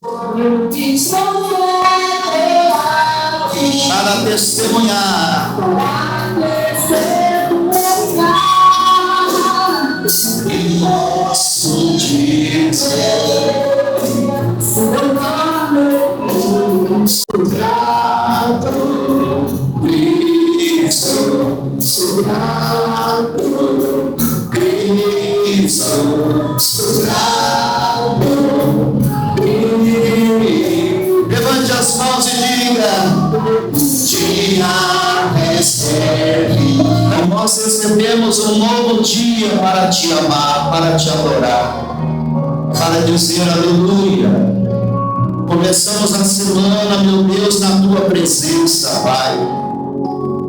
Para testemunhar e posso dizer sou grato, Cristo, sou grato, Cristo, sou grato. Levante as mãos e diga: dia recebe. Nós recebemos um novo dia para te amar, para te adorar, para dizer aleluia. Começamos a semana, meu Deus, na tua presença, Pai.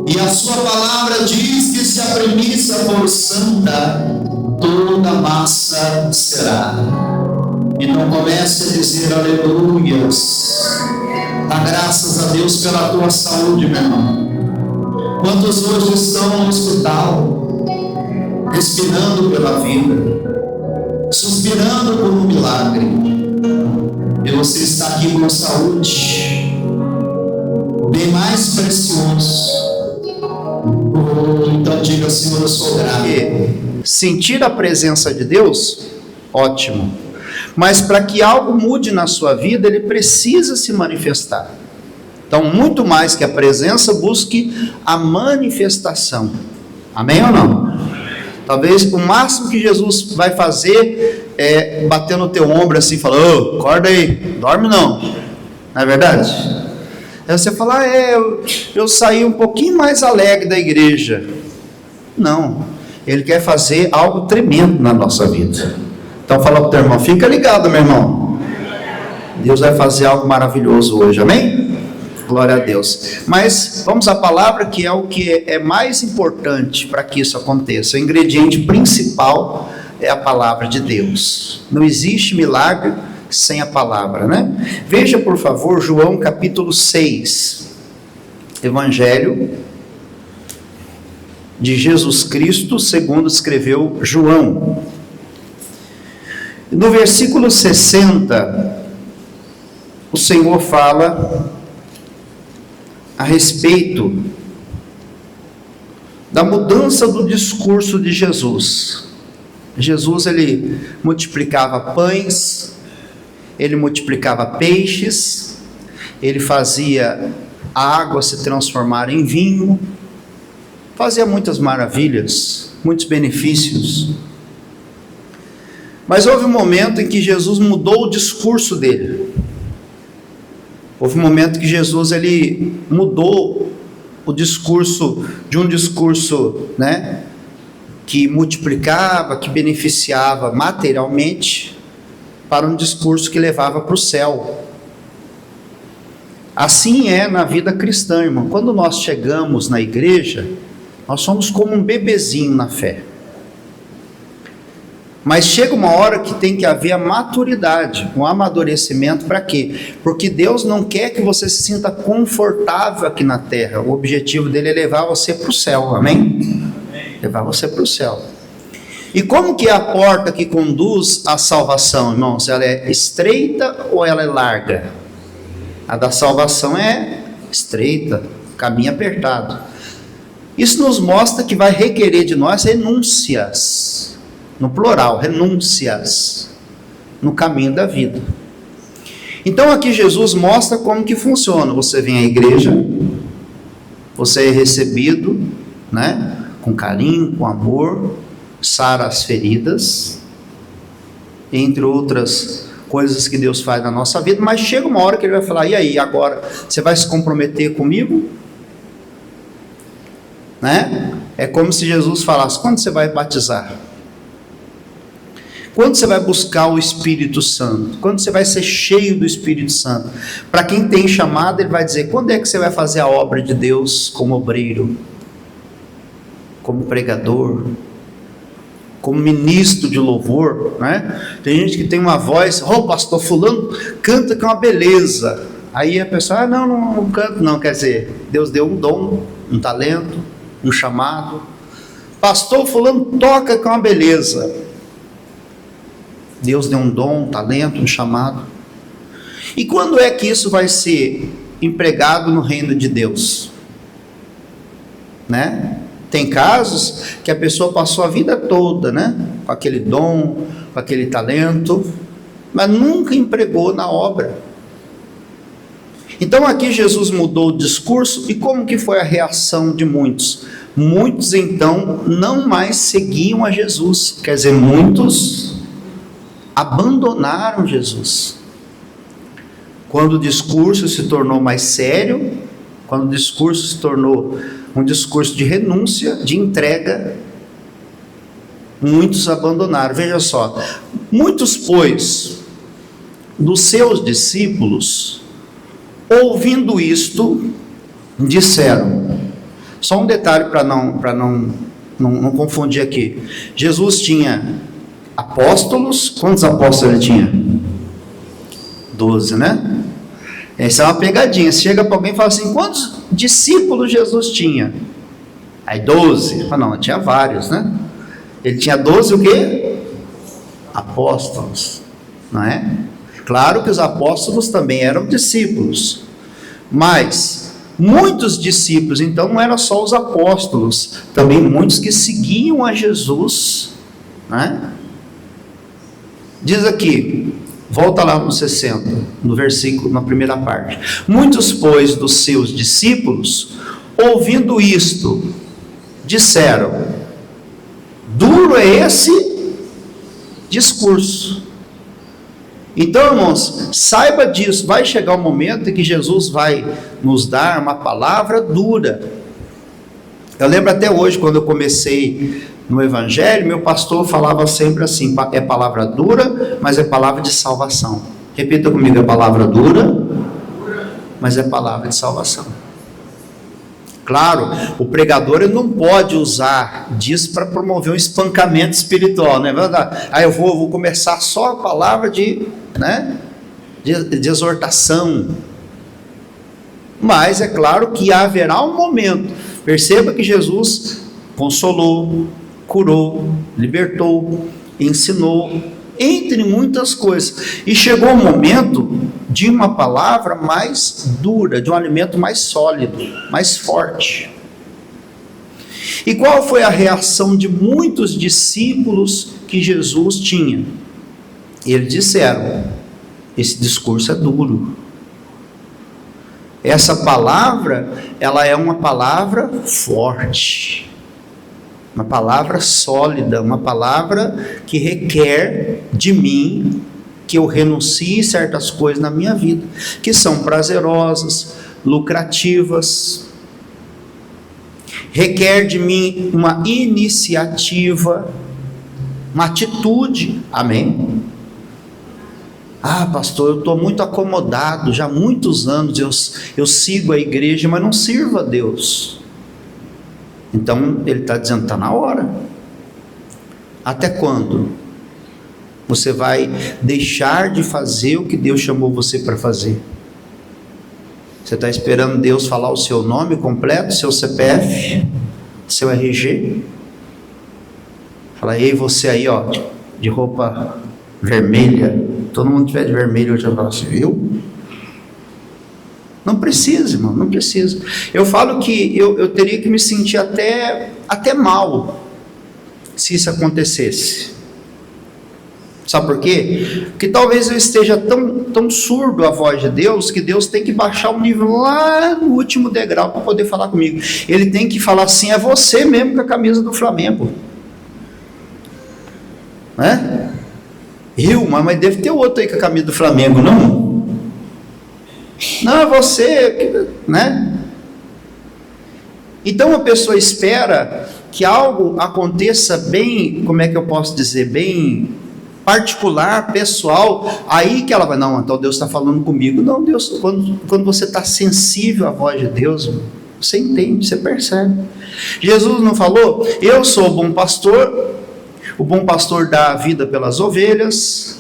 E a sua palavra diz que se a premissa for santa, toda massa será. Então comece a dizer aleluias. Dá graças a Deus pela tua saúde, meu irmão. Quantos hoje estão no hospital, respirando pela vida, suspirando por um milagre, e você está aqui com saúde, bem mais precioso. Então diga: Senhor, eu sou grato. Sentir a presença de Deus, ótimo. Mas para que algo mude na sua vida, ele precisa se manifestar. Então, muito mais que a presença, busque a manifestação. Amém ou não? Talvez o máximo que Jesus vai fazer é bater no teu ombro assim, falar: ô, acorda aí, dorme não. Não é verdade? Aí você fala: eu saí um pouquinho mais alegre da igreja. Não, ele quer fazer algo tremendo na nossa vida. Então fala para o teu irmão: fica ligado, meu irmão. Deus vai fazer algo maravilhoso hoje, amém? Glória a Deus. Mas vamos à palavra, que é o que é mais importante para que isso aconteça. O ingrediente principal é a palavra de Deus. Não existe milagre sem a palavra, né? Veja, por favor, João capítulo 6. Evangelho de Jesus Cristo, segundo escreveu João. No versículo 60, o Senhor fala a respeito da mudança do discurso de Jesus. Jesus, ele multiplicava pães, ele multiplicava peixes, ele fazia a água se transformar em vinho, fazia muitas maravilhas, muitos benefícios. Mas houve um momento em que Jesus mudou o discurso dele. Houve um momento que Jesus, ele mudou o discurso, de um discurso, né, que multiplicava, que beneficiava materialmente, para um discurso que levava para o céu. Assim é na vida cristã, irmão. Quando nós chegamos na igreja, nós somos como um bebezinho na fé. Mas chega uma hora que tem que haver a maturidade, um amadurecimento. Para quê? Porque Deus não quer que você se sinta confortável aqui na terra. O objetivo dele é levar você para o céu, amém? Levar você para o céu. E como que é a porta que conduz à salvação, irmãos? Ela é estreita ou ela é larga? A da salvação é estreita, caminho apertado. Isso nos mostra que vai requerer de nós renúncias. No plural, renúncias no caminho da vida. Então aqui Jesus mostra como que funciona. Você vem à igreja, você é recebido, né, com carinho, com amor, sara as feridas, entre outras coisas que Deus faz na nossa vida. Mas chega uma hora que ele vai falar: e aí, agora você vai se comprometer comigo? Né? É como se Jesus falasse: quando você vai batizar? Quando você vai buscar o Espírito Santo? Quando você vai ser cheio do Espírito Santo? Para quem tem chamado, ele vai dizer: quando é que você vai fazer a obra de Deus como obreiro, como pregador, como ministro de louvor, né? Tem gente que tem uma voz: ô pastor fulano canta que é uma beleza. Aí a pessoa: não canto não. Quer dizer, Deus deu um dom, um talento, um chamado. Pastor fulano toca que é uma beleza. Deus deu um dom, um talento, um chamado. E quando é que isso vai ser empregado no reino de Deus? Né? Tem casos que a pessoa passou a vida toda, né, com aquele dom, com aquele talento, mas nunca empregou na obra. Então aqui Jesus mudou o discurso, e como que foi a reação de muitos? Muitos então não mais seguiam a Jesus, quer dizer, muitos abandonaram Jesus. Quando o discurso se tornou mais sério, quando o discurso se tornou um discurso de renúncia, de entrega, muitos abandonaram. Veja só, muitos, pois, dos seus discípulos, ouvindo isto, disseram. Só um detalhe para não confundir aqui. Jesus tinha apóstolos. Quantos apóstolos ele tinha? 12, né? Essa é uma pegadinha. Você chega para alguém e fala assim: quantos discípulos Jesus tinha? Aí 12. Ah, não, tinha vários, né? Ele tinha 12 o quê? Apóstolos, não é? Claro que os apóstolos também eram discípulos, mas muitos discípulos, então não eram só os apóstolos, também muitos que seguiam a Jesus, né? Diz aqui, volta lá no 60, no versículo, na primeira parte. Muitos, pois, dos seus discípulos, ouvindo isto, disseram: duro é esse discurso. Então, irmãos, saiba disso, vai chegar um momento em que Jesus vai nos dar uma palavra dura. Eu lembro até hoje, quando eu comecei no Evangelho, meu pastor falava sempre assim: é palavra dura, mas é palavra de salvação. Repita comigo: é palavra dura, mas é palavra de salvação. Claro, o pregador ele não pode usar disso para promover um espancamento espiritual, não é verdade? Aí eu vou começar só a palavra de exortação. Mas é claro que haverá um momento. Perceba que Jesus consolou, curou, libertou, ensinou, entre muitas coisas. E chegou o momento de uma palavra mais dura, de um alimento mais sólido, mais forte. E qual foi a reação de muitos discípulos que Jesus tinha? Eles disseram: esse discurso é duro. Essa palavra, ela é uma palavra forte, uma palavra sólida, uma palavra que requer de mim que eu renuncie certas coisas na minha vida, que são prazerosas, lucrativas, requer de mim uma iniciativa, uma atitude. Amém? Ah, pastor, eu estou muito acomodado, já há muitos anos eu sigo a igreja, mas não sirvo a Deus. Então ele está dizendo: está na hora. Até quando você vai deixar de fazer o que Deus chamou você para fazer? Você está esperando Deus falar o seu nome completo, seu CPF, seu RG? Fala: ei, você aí, ó, de roupa vermelha, todo mundo tiver de vermelho hoje, eu falo assim: eu? Não precisa, irmão, não precisa. Eu falo que eu teria que me sentir até mal se isso acontecesse. Sabe por quê? Porque talvez eu esteja tão surdo à voz de Deus, que Deus tem que baixar o nível lá no último degrau para poder falar comigo. Ele tem que falar assim: é você mesmo com a camisa do Flamengo, né? Mas deve ter outro aí com a camisa do Flamengo, não? Não, é você, né? Então a pessoa espera que algo aconteça bem, como é que eu posso dizer, bem particular, pessoal, aí que ela vai: não, então Deus está falando comigo. Não, Deus, quando você está sensível à voz de Deus, você entende, você percebe. Jesus não falou: eu sou o bom pastor dá a vida pelas ovelhas,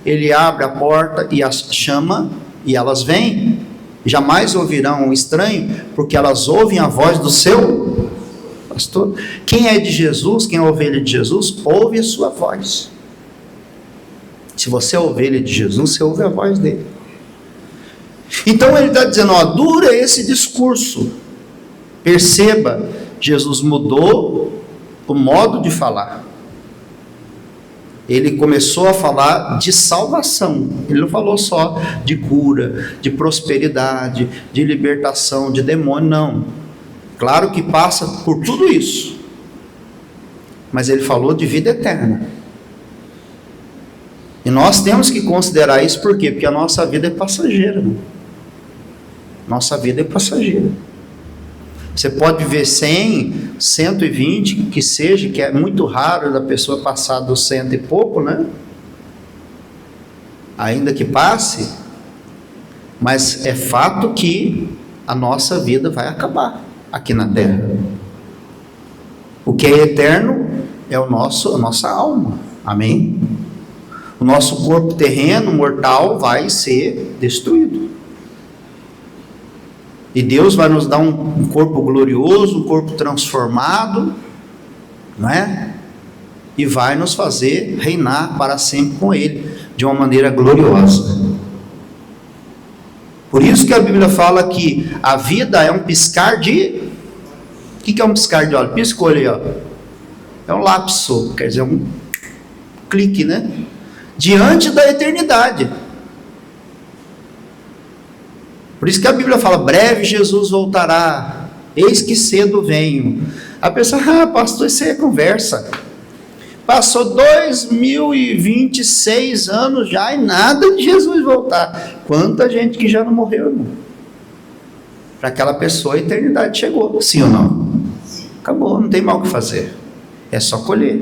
ele abre a porta e as chama, e elas vêm, jamais ouvirão um estranho, porque elas ouvem a voz do seu pastor. Quem é de Jesus, quem é a ovelha de Jesus, ouve a sua voz. Se você é ovelha de Jesus, você ouve a voz dele. Então ele está dizendo, ó, dura esse discurso. Perceba, Jesus mudou o modo de falar. Ele começou a falar de salvação. Ele não falou só de cura, de prosperidade, de libertação, de demônio, não. Claro que passa por tudo isso. Mas ele falou de vida eterna. E nós temos que considerar isso por quê? Porque a nossa vida é passageira. Né? Nossa vida é passageira. Você pode viver 100, 120, que seja, que é muito raro da pessoa passar dos 100 e pouco, né? Ainda que passe, mas é fato que a nossa vida vai acabar aqui na terra. O que é eterno é a nossa alma, amém? O nosso corpo terreno, mortal, vai ser destruído. E Deus vai nos dar um corpo glorioso, um corpo transformado, não é? E vai nos fazer reinar para sempre com Ele, de uma maneira gloriosa. Por isso que a Bíblia fala que a vida é um piscar de... O que é um piscar de olho? Piscou ali, ó. É um lapso, quer dizer, um clique, né? Diante da eternidade. Por isso que a Bíblia fala, breve Jesus voltará, eis que cedo venho. A pessoa, pastor, isso aí é conversa. Passou 2026 anos já e nada de Jesus voltar. Quanta gente que já não morreu, irmão. Para aquela pessoa a eternidade chegou, sim ou não? Acabou, não tem mal o que fazer. É só colher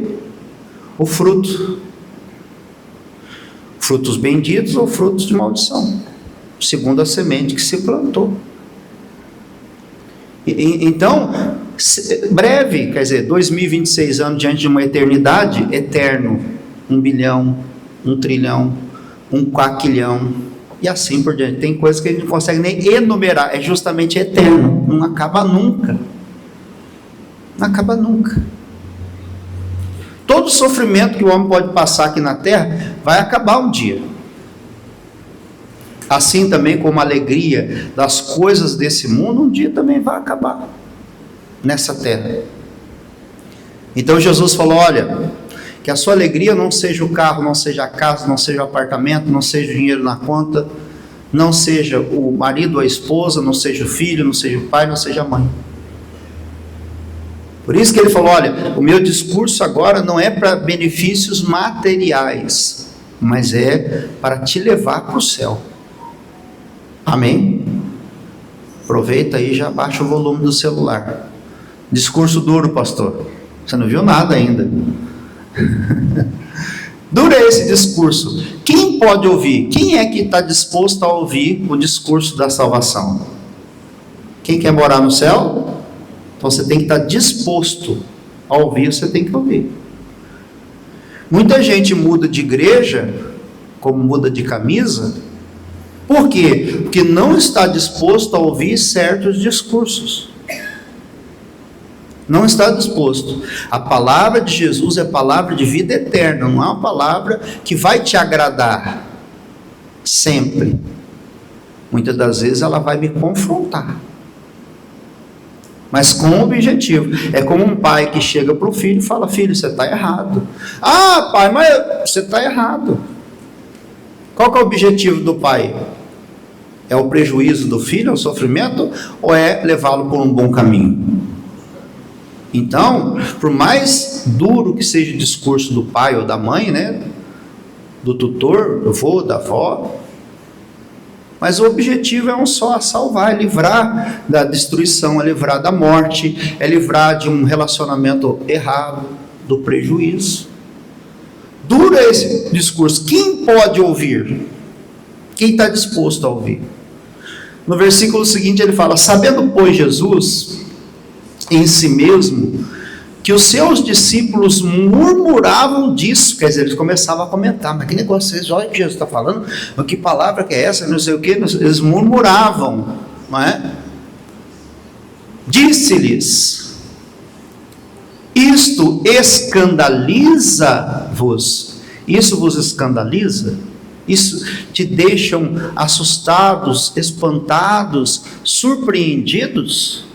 o fruto. Frutos benditos ou frutos de maldição, segundo a semente que se plantou. Então, breve, quer dizer, 2026 anos diante de uma eternidade, eterno, 1 bilhão, 1 trilhão, 1 quaquilhão, e assim por diante. Tem coisas que a gente não consegue nem enumerar, é justamente eterno, não acaba nunca. Não acaba nunca. Todo sofrimento que o homem pode passar aqui na terra, vai acabar um dia. Assim também como a alegria das coisas desse mundo, um dia também vai acabar nessa terra. Então Jesus falou, olha, que a sua alegria não seja o carro, não seja a casa, não seja o apartamento, não seja o dinheiro na conta, não seja o marido ou a esposa, não seja o filho, não seja o pai, não seja a mãe. Por isso que ele falou, olha, o meu discurso agora não é para benefícios materiais, mas é para te levar para o céu. Amém? Aproveita aí e já baixa o volume do celular. Discurso duro, pastor. Você não viu nada ainda. Duro é esse discurso. Quem pode ouvir? Quem é que está disposto a ouvir o discurso da salvação? Quem quer morar no céu? Então você tem que estar disposto a ouvir, você tem que ouvir. Muita gente muda de igreja, como muda de camisa. Por quê? Porque não está disposto a ouvir certos discursos. Não está disposto. A palavra de Jesus é palavra de vida eterna, não é uma palavra que vai te agradar sempre. Muitas das vezes ela vai me confrontar, mas com o objetivo. É como um pai que chega para o filho e fala, filho, você está errado. Ah, pai, mas você está errado. Qual que é o objetivo do pai? É o prejuízo do filho, é o sofrimento, ou é levá-lo por um bom caminho? Então, por mais duro que seja o discurso do pai ou da mãe, né, do tutor, do avô, da avó, mas o objetivo é um só, salvar, é livrar da destruição, é livrar da morte, é livrar de um relacionamento errado, do prejuízo. Duro é esse discurso. Quem pode ouvir? Quem está disposto a ouvir? No versículo seguinte ele fala, sabendo pois Jesus em si mesmo, que os seus discípulos murmuravam disso, quer dizer, eles começavam a comentar, mas que negócio é esse? Olha o que Jesus está falando, que palavra que é essa, não sei o que, eles murmuravam, não é? Disse-lhes, isto escandaliza-vos, isso vos escandaliza? Isso te deixam assustados, espantados, surpreendidos?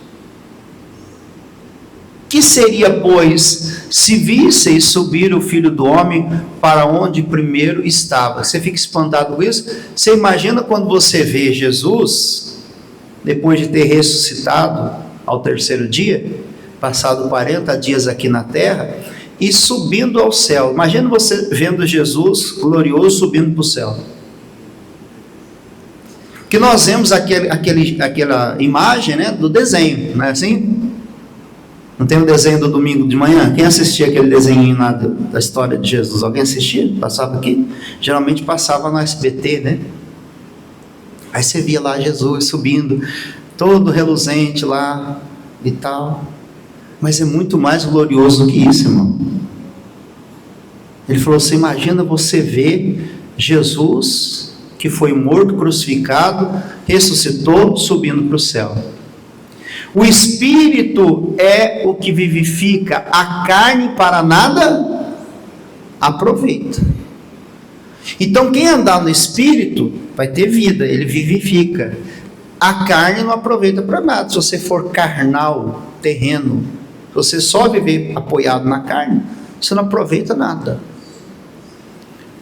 Que seria, pois, se visseis subir o Filho do Homem para onde primeiro estava? Você fica espantado com isso? Você imagina quando você vê Jesus, depois de ter ressuscitado ao terceiro dia, passado 40 dias aqui na terra, e subindo ao céu. Imagina você vendo Jesus glorioso subindo para o céu. Que nós vemos aquela imagem, né, do desenho, não é assim? Não tem o desenho do domingo de manhã? Quem assistia aquele desenho lá da história de Jesus? Alguém assistia? Passava aqui? Geralmente passava no SBT, né? Aí você via lá Jesus subindo, todo reluzente lá e tal. Mas é muito mais glorioso do que isso, irmão. Ele falou assim: imagina você ver Jesus, que foi morto, crucificado, ressuscitou, subindo para o céu. O Espírito é o que vivifica, a carne para nada aproveita. Então quem andar no Espírito vai ter vida, ele vivifica. A carne não aproveita para nada. Se você for carnal, terreno, se você só viver apoiado na carne, você não aproveita nada.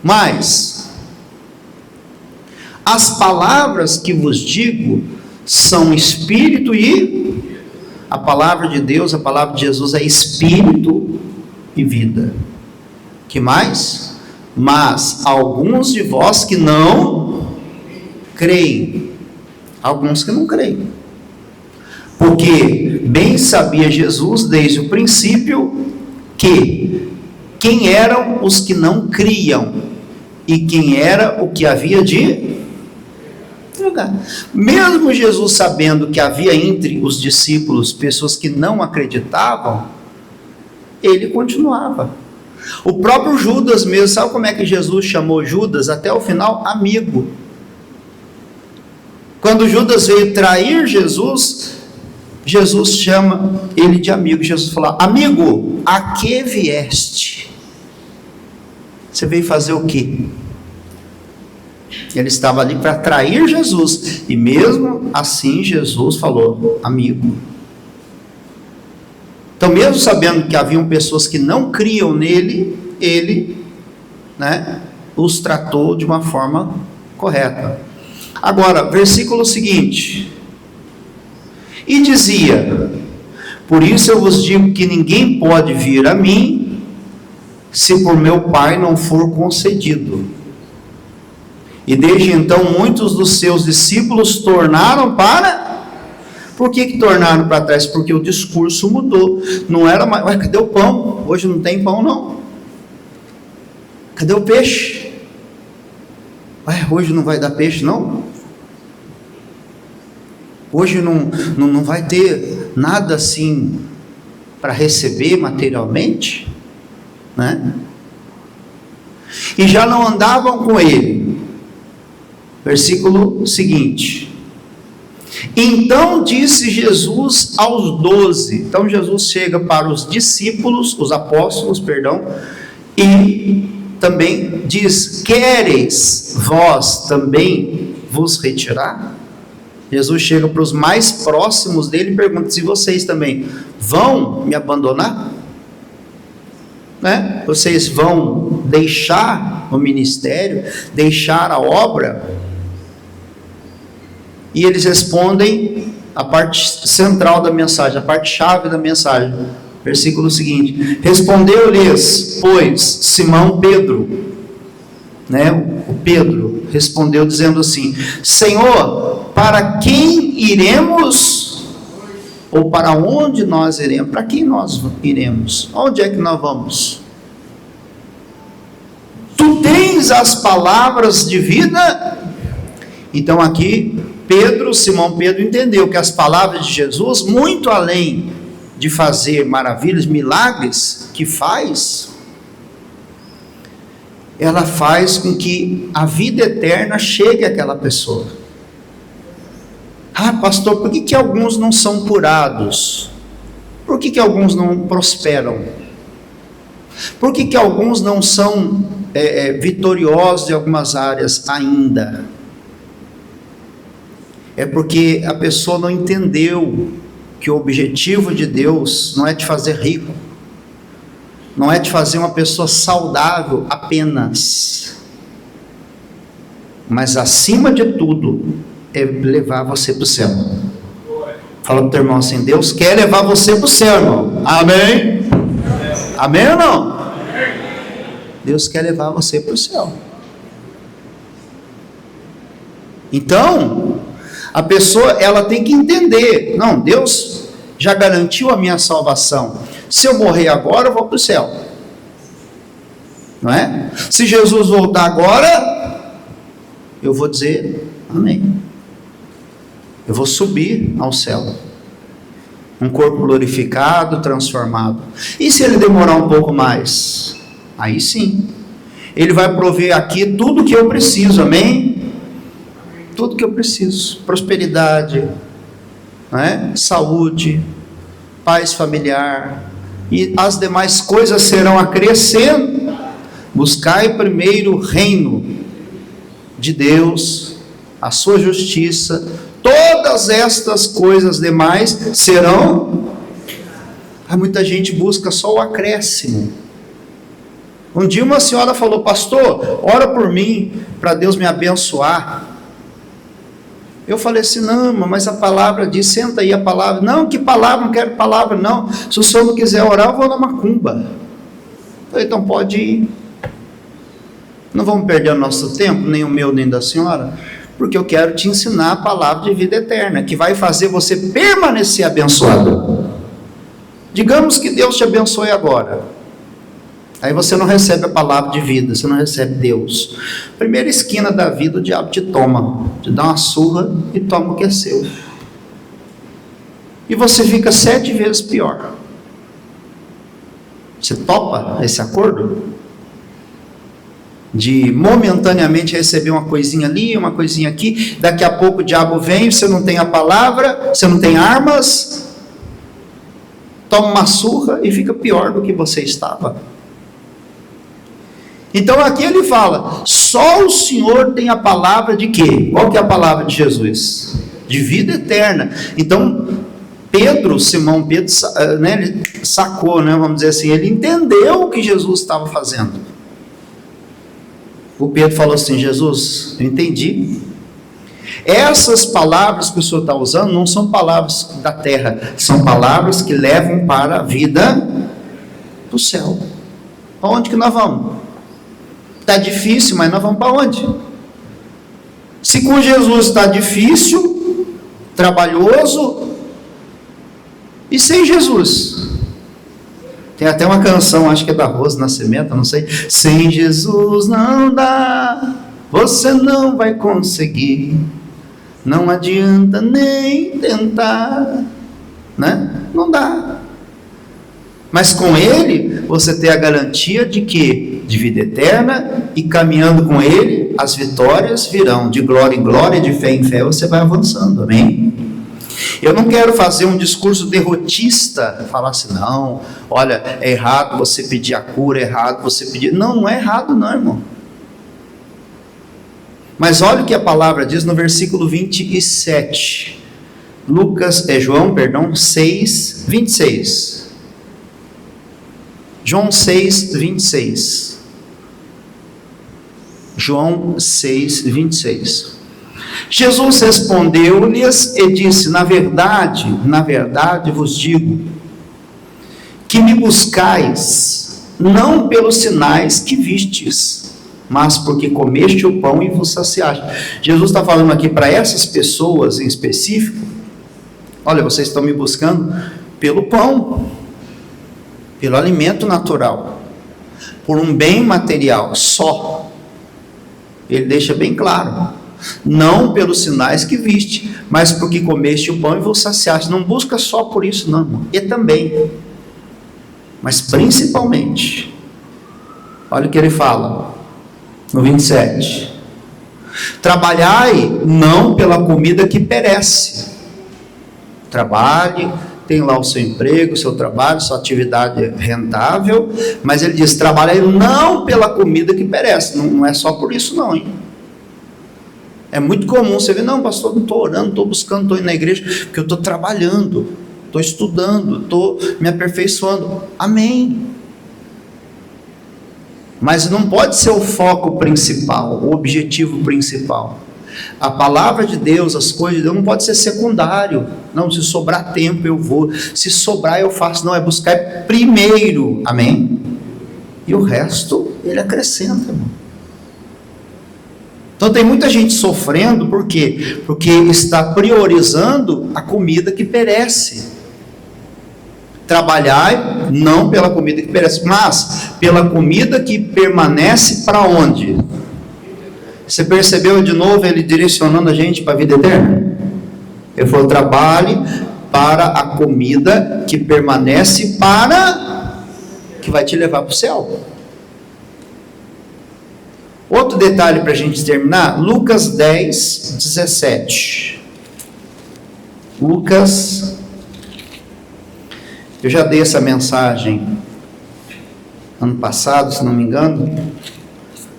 Mas as palavras que vos digo são Espírito e a palavra de Deus, a palavra de Jesus é Espírito e vida. Que mais? Mas alguns de vós que não creem, alguns que não creem, porque bem sabia Jesus desde o princípio que quem eram os que não criam e quem era o que havia de lugar. Mesmo Jesus sabendo que havia entre os discípulos pessoas que não acreditavam, ele continuava. O próprio Judas mesmo, sabe como é que Jesus chamou Judas até o final? Amigo. Quando Judas veio trair Jesus, Jesus chama ele de amigo. Jesus falou: amigo, a que vieste? Você veio fazer o quê? Ele estava ali para trair Jesus, e mesmo assim Jesus falou: amigo. Então, mesmo sabendo que haviam pessoas que não criam nele, ele, né, os tratou de uma forma correta. Agora, versículo seguinte: e dizia: por isso eu vos digo que ninguém pode vir a mim, se por meu Pai não for concedido. E desde então muitos dos seus discípulos tornaram para... Por que tornaram para trás? Porque o discurso mudou. Não era mais: ué, cadê o pão? Hoje não tem pão não. Cadê o peixe? Ué, hoje não vai dar peixe não? Hoje não vai ter nada assim para receber materialmente, né? E já não andavam com ele. Versículo seguinte: então disse Jesus aos 12. Então Jesus chega para os discípulos, os apóstolos, perdão, e também diz: quereis vós também vos retirar? Jesus chega para os mais próximos dele e pergunta: se vocês também vão me abandonar? Né? Vocês vão deixar o ministério, deixar a obra? E eles respondem a parte central da mensagem, a parte chave da mensagem. Versículo seguinte: respondeu-lhes, pois, Simão Pedro, né? O Pedro respondeu dizendo assim: Senhor, para quem iremos? Ou para onde nós iremos? Para quem nós iremos? Onde é que nós vamos? Tu tens as palavras de vida? Então aqui Simão Pedro entendeu que as palavras de Jesus, muito além de fazer maravilhas, milagres que faz, ela faz com que a vida eterna chegue àquela pessoa. Ah, pastor, por que alguns não são curados? Por que alguns não prosperam? Por que alguns não são vitoriosos em algumas áreas ainda. É porque a pessoa não entendeu que o objetivo de Deus não é te fazer rico, não é te fazer uma pessoa saudável apenas, mas acima de tudo é levar você para o céu. Fala para o teu irmão assim: Deus quer levar você para o céu, irmão. Amém? Amém ou não? Deus quer levar você para o céu. Então, a pessoa, ela tem que entender: não, Deus já garantiu a minha salvação. Se eu morrer agora, eu vou para o céu. Não é? Se Jesus voltar agora, eu vou dizer amém. Eu vou subir ao céu. Um corpo glorificado, transformado. E se ele demorar um pouco mais? Aí sim. Ele vai prover aqui tudo que eu preciso, amém? Tudo que eu preciso. Prosperidade, né? Saúde, paz familiar. E as demais coisas serão acrescentadas. Buscai primeiro o reino de Deus, a sua justiça. Todas estas coisas demais serão. Muita gente busca só o acréscimo. Um dia uma senhora falou: pastor, ora por mim, para Deus me abençoar. Eu falei assim: não, mas a palavra diz, senta aí a palavra. Não, que palavra? Não quero palavra não. Se o senhor não quiser orar, eu vou na macumba. Eu falei: então pode ir. Não vamos perder o nosso tempo, nem o meu, nem da senhora, porque eu quero te ensinar a palavra de vida eterna, que vai fazer você permanecer abençoado. Digamos que Deus te abençoe agora. Aí você não recebe a palavra de vida, você não recebe Deus. Primeira esquina da vida, o diabo te toma, te dá uma surra e toma o que é seu. E você fica 7 vezes pior. Você topa esse acordo? De momentaneamente receber uma coisinha ali, uma coisinha aqui, daqui a pouco o diabo vem, você não tem a palavra, você não tem armas, toma uma surra e fica pior do que você estava. Então aqui ele fala: só o Senhor tem a palavra de quê? Qual que é a palavra de Jesus? De vida eterna. Então Simão Pedro, né, ele sacou, né, vamos dizer assim, ele entendeu o que Jesus estava fazendo. O Pedro falou assim: Jesus, eu entendi. Essas palavras que o Senhor está usando não são palavras da terra, são palavras que levam para a vida do céu. Para onde que nós vamos? Está difícil, mas nós vamos para onde? Se com Jesus está difícil, trabalhoso, e sem Jesus? Tem até uma canção, acho que é da Rosa Nascimento, não sei. Sem Jesus não dá, você não vai conseguir, não adianta nem tentar, né? Não dá. Mas com Ele, você tem a garantia de quê? De vida eterna, e caminhando com Ele, as vitórias virão, de glória em glória, de fé em fé, você vai avançando, amém? Eu não quero fazer um discurso derrotista, falar assim: não, olha, é errado você pedir a cura, é errado você pedir. Não, não é errado não, irmão. Mas olha o que a palavra diz no versículo 27. João 6, 26. João 6, 26. João 6, 26. Jesus respondeu-lhes e disse: na verdade vos digo, que me buscais, não pelos sinais que vistes, mas porque comeste o pão e vos saciaste. Jesus está falando aqui para essas pessoas em específico: olha, vocês estão me buscando pelo pão, pelo alimento natural, por um bem material só. Ele deixa bem claro: não pelos sinais que viste, mas porque comeste o pão e vos saciaste. Não busca só por isso não, irmão. E também, mas principalmente, olha o que ele fala no 27: trabalhai não pela comida que perece. Trabalhe, tem lá o seu emprego, o seu trabalho, sua atividade rentável, mas ele diz, trabalhai não pela comida que perece, não é só por isso não, hein? É muito comum você ver, não pastor, não estou orando, estou buscando, estou indo na igreja, porque eu estou trabalhando, estou estudando, estou me aperfeiçoando, amém, mas não pode ser o foco principal, o objetivo principal. A palavra de Deus, as coisas de Deus não pode ser secundário. Não, se sobrar tempo eu vou, se sobrar eu faço. Não, é buscar primeiro, amém? E o resto ele acrescenta, irmão. Então tem muita gente sofrendo, por quê? Porque está priorizando a comida que perece. Trabalhar não pela comida que perece, mas pela comida que permanece para onde? Você percebeu de novo ele direcionando a gente para a vida eterna? Ele falou, trabalhe para a comida que permanece para, que vai te levar para o céu. Outro detalhe para a gente terminar, Lucas 10, 17. Lucas, eu já dei essa mensagem ano passado, se não me engano,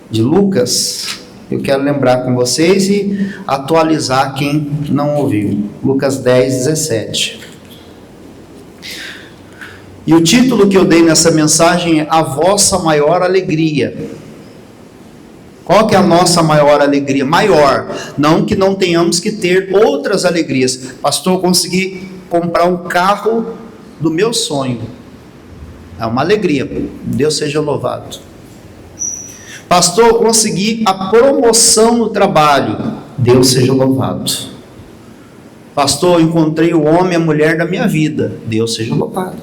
de Lucas. Eu quero lembrar com vocês e atualizar quem não ouviu. Lucas 10, 17. E o título que eu dei nessa mensagem é A Vossa Maior Alegria. Qual que é a nossa maior alegria? Maior, não que não tenhamos que ter outras alegrias. Pastor, eu consegui comprar um carro do meu sonho. É uma alegria, Deus seja louvado. Pastor, eu consegui a promoção no trabalho. Deus seja louvado. Pastor, eu encontrei o homem e a mulher da minha vida. Deus seja louvado.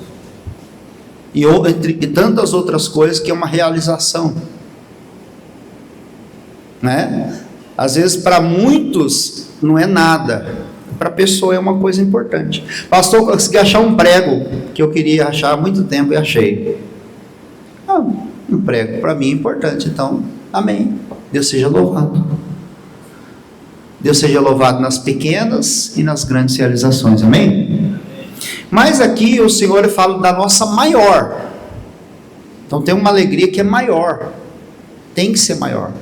E tantas outras coisas que é uma realização. Né? Às vezes para muitos não é nada. Para a pessoa é uma coisa importante. Pastor, eu consegui achar um prego que eu queria achar há muito tempo e achei. Um prego para mim é importante, então, amém, Deus seja louvado. Deus seja louvado nas pequenas e nas grandes realizações, amém? Mas aqui o Senhor fala da nossa maior. Então tem uma alegria que é maior, tem que ser maior,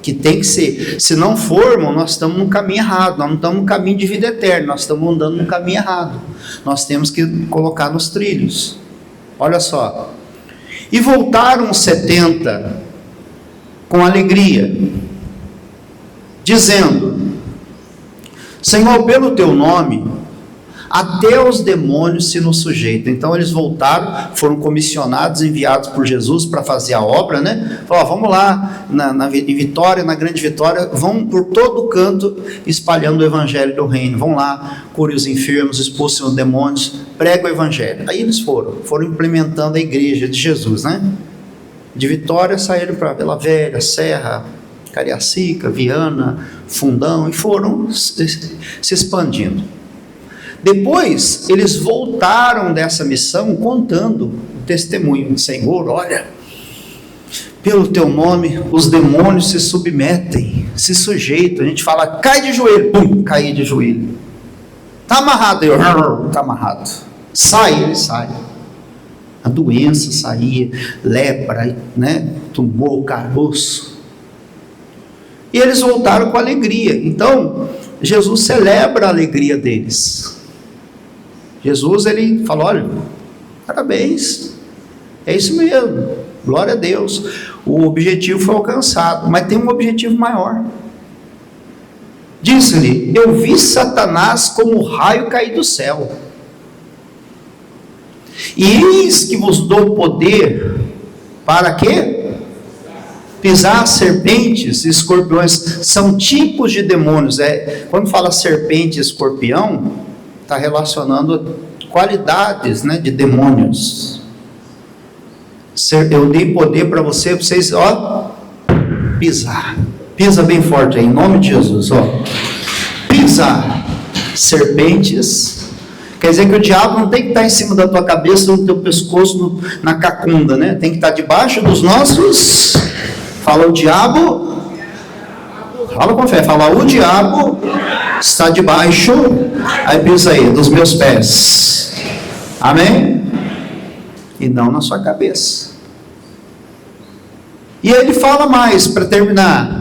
que tem que ser, se não formos, nós estamos no caminho errado, nós não estamos no caminho de vida eterna, nós estamos andando no caminho errado, nós temos que colocar nos trilhos. Olha só, e voltaram 70 com alegria, dizendo, Senhor, pelo teu nome, até os demônios se nos sujeitam. Então eles voltaram, foram comissionados, enviados por Jesus para fazer a obra, né? Falaram, vamos lá, em Vitória, na Grande Vitória, vão por todo canto espalhando o evangelho do reino, vão lá, curem os enfermos, expulsem os demônios, pregam o evangelho. Aí eles foram implementando a igreja de Jesus, né? De Vitória saíram para Vila Velha, Serra, Cariacica, Viana, Fundão, e foram se expandindo. Depois, eles voltaram dessa missão contando o testemunho. Senhor, olha, pelo teu nome, os demônios se submetem, se sujeitam. A gente fala, cai de joelho, pum, caí de joelho. Está amarrado, está amarrado. Sai, ele sai. A doença saía, lepra, né? Tumor, caroço. E eles voltaram com alegria. Então, Jesus celebra a alegria deles. Jesus, ele falou, olha, parabéns, é isso mesmo, glória a Deus, o objetivo foi alcançado, mas tem um objetivo maior. Disse-lhe, eu vi Satanás como raio cair do céu, e eis que vos dou poder, para quê? Pisar serpentes e escorpiões. São tipos de demônios. Quando fala serpente e escorpião, está relacionando qualidades, né, de demônios. Eu dei poder para vocês, ó, pisar. Pisa bem forte aí, em nome de Jesus, ó. Pisar serpentes. Quer dizer que o diabo não tem que estar em cima da tua cabeça, no teu pescoço, na cacunda, né? Tem que estar debaixo dos nossos... Fala o diabo, Fala com fé, fala, o diabo está debaixo, aí pensa aí, dos meus pés. Amém? E não na sua cabeça. E ele fala mais, para terminar.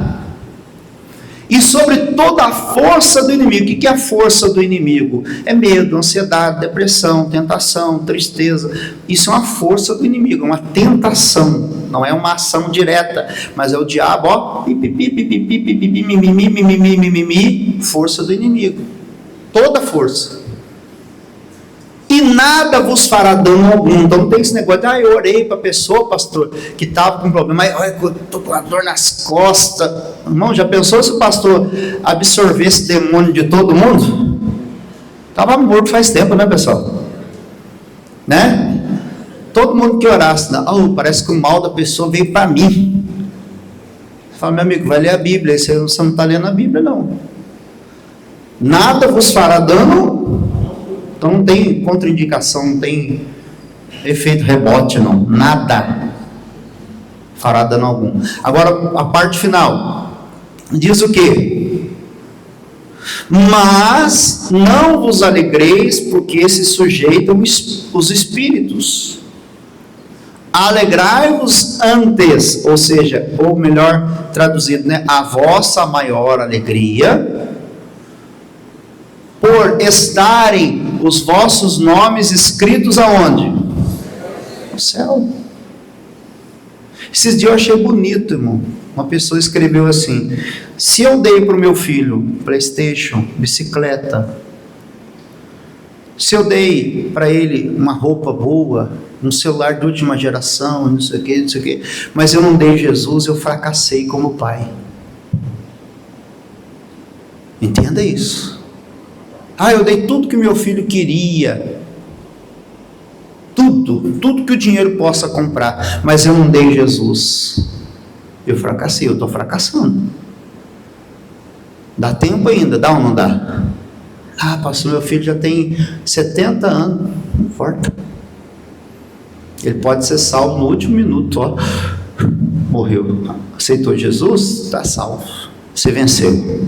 E sobre toda a força do inimigo. O que é a força do inimigo? É medo, ansiedade, depressão, tentação, tristeza. Isso é uma força do inimigo, é uma tentação. Não é uma ação direta, mas é o diabo, ó, força do inimigo. Toda força. E nada vos fará dano algum. Então não tem esse negócio de, eu orei para a pessoa, pastor, que estava com problema, mas eu estou com uma dor nas costas. Irmão, já pensou se o pastor absorvesse demônio de todo mundo? Estava morto faz tempo, né, pessoal? Né? Todo mundo que orasse, parece que o mal da pessoa veio para mim. Fala, meu amigo, vai ler a Bíblia. Você não está lendo a Bíblia, não. Nada vos fará dano. Então não tem contraindicação, não tem efeito rebote, não. Nada fará dano algum. Agora, a parte final. Diz o quê? Mas não vos alegreis, porque se sujeitam os espíritos. Alegrai-vos antes, ou seja, ou melhor traduzido, né? A vossa maior alegria, por estarem os vossos nomes escritos aonde? No céu. Esses dias eu achei bonito, irmão. Uma pessoa escreveu assim: se eu dei para o meu filho PlayStation, bicicleta, se eu dei para ele uma roupa boa, um celular de última geração, não sei o que, mas eu não dei Jesus, eu fracassei como pai. Entenda isso. Eu dei tudo que meu filho queria, tudo que o dinheiro possa comprar, mas eu não dei Jesus. Eu fracassei, eu estou fracassando. Dá tempo ainda, dá ou não dá? Pastor, meu filho já tem 70 anos, não importa. Ele pode ser salvo no último minuto, ó. Morreu, aceitou Jesus, está salvo. Você venceu.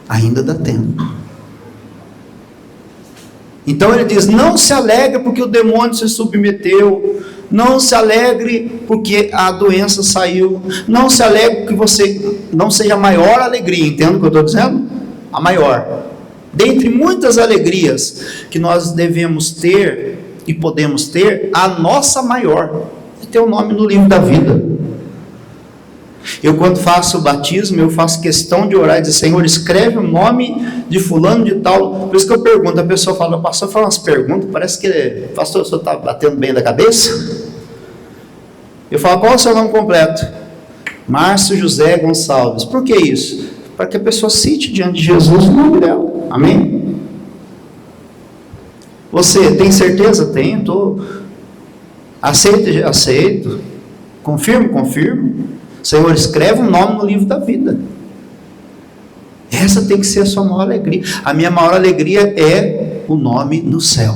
Ainda dá tempo. Então ele diz: não se alegre porque o demônio se submeteu, não se alegre porque a doença saiu, não se alegre porque você não seja a maior alegria. Entende o que eu estou dizendo? A maior. Dentre muitas alegrias que nós devemos ter e podemos ter, a nossa maior é ter o nome no livro da vida. Eu, quando faço o batismo, eu faço questão de orar e dizer: Senhor, escreve o nome de fulano de tal. Por isso que eu pergunto, a pessoa fala: pastor, fala umas perguntas, parece que, pastor, o senhor está batendo bem da cabeça? Eu falo: qual é o seu nome completo? Márcio José Gonçalves. Por que isso? Para que a pessoa cite diante de Jesus o nome dela. Amém? Você tem certeza? Tenho. Aceito. Confirmo. Senhor, escreve um nome no livro da vida. Essa tem que ser a sua maior alegria. A minha maior alegria é o nome no céu.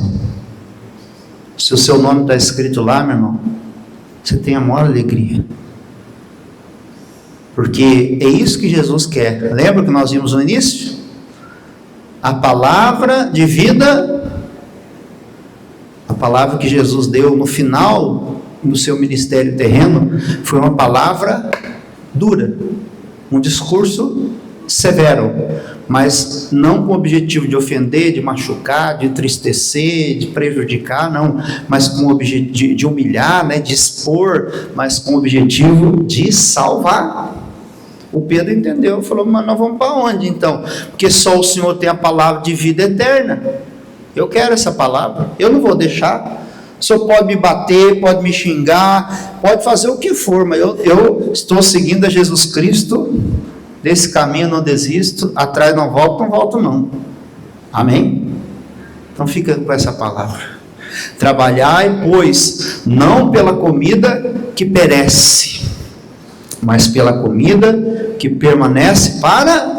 Se o seu nome está escrito lá, meu irmão, você tem a maior alegria. Porque é isso que Jesus quer. Lembra que nós vimos no início? A palavra de vida, a palavra que Jesus deu no final no seu ministério terreno, foi uma palavra dura, um discurso severo, mas não com o objetivo de ofender, de machucar, de entristecer, de prejudicar, não, mas com o objetivo de humilhar, né, de expor, mas com o objetivo de salvar. O Pedro entendeu, falou: mas nós vamos para onde então? Porque só o Senhor tem a palavra de vida eterna. Eu quero essa palavra, eu não vou deixar. O Senhor pode me bater, pode me xingar, pode fazer o que for, mas eu estou seguindo a Jesus Cristo, desse caminho não desisto, atrás não volto não. Amém? Então fica com essa palavra. Trabalhai, pois, não pela comida que perece, mas pela comida que permanece para